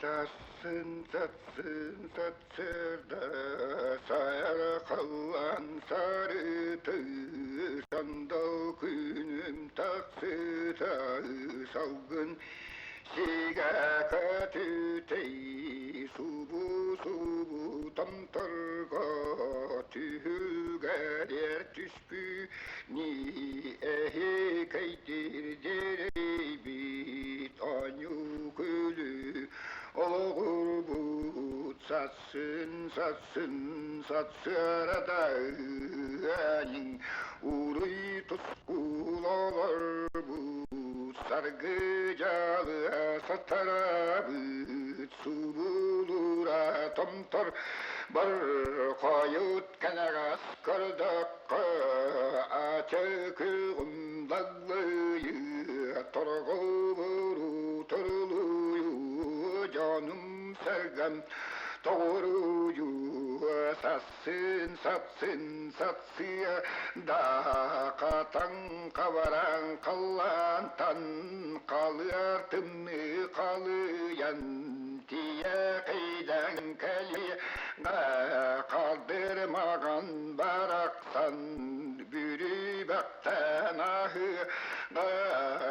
Satsın satsın satsırda sayar kalan sarıtı sandal günüm taksıta salgın siga katütey subu subu tamtarga tühüger yer tüspü ni ehi kaydir derebit anyu külü olur bu satsın satsın satsıradanin uğrı tuskul olur bu sargıcalı satarabıt su bulura tomtor bar kayıt kenagas kırdakka açık umdallıyı torgu vuru toruluyu canım sergem doğruyu satsın satsın satsıya da katan kavaran kallantan kalıyartımı kalıyan diye kıydan keli kaldırmagan baraksan bürü baktan ahı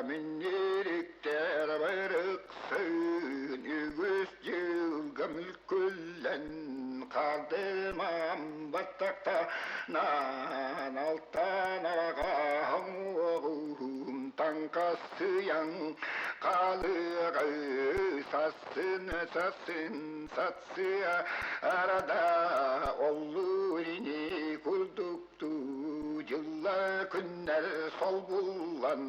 minirikler barıksın ügüs cılgamül küllen kaldırmam batakta nan altan ağam tankasıyan kalır satsın satsın satsıya arada olur ini kulduktu yıllar günler sol bullan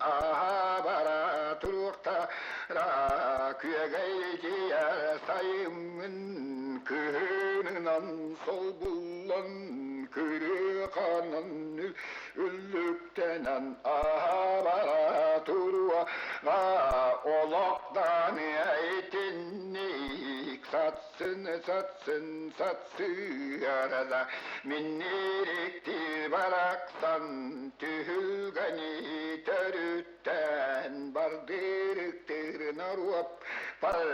aha bara turukta rakıya gayciye sayımın kırınan sol bullan kırı kanan üllüktenen aha bara turuğa olaktan etinnik satsın satsın satsıyarada minnirikti baraksan tühülgani törütten bardırıktır naruap par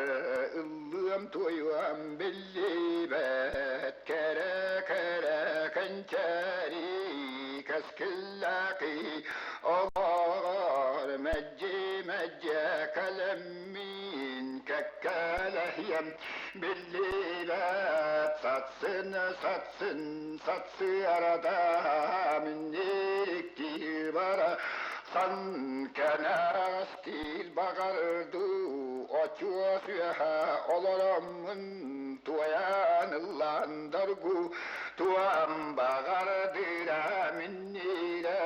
ıllığım tuyuam belli bet kere kere kençeri kaskillaki ağar mecci mecce kalemmin kekkalehyem belli bet satsın satsın satsı arada minnirikti bara san kenastil bagardu oçuğa süha olaramın tuyanıllan dargu tuam bagardıra minnire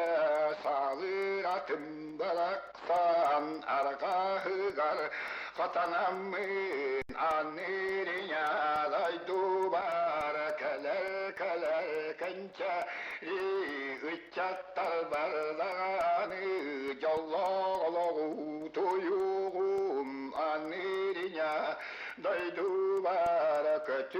sağır atım balaksan arka hıgar katanamın anırıya daydu bar keler keler kençeri ıçattar bardağını jallağlağı tuyuğum anırıya daydu bar kötü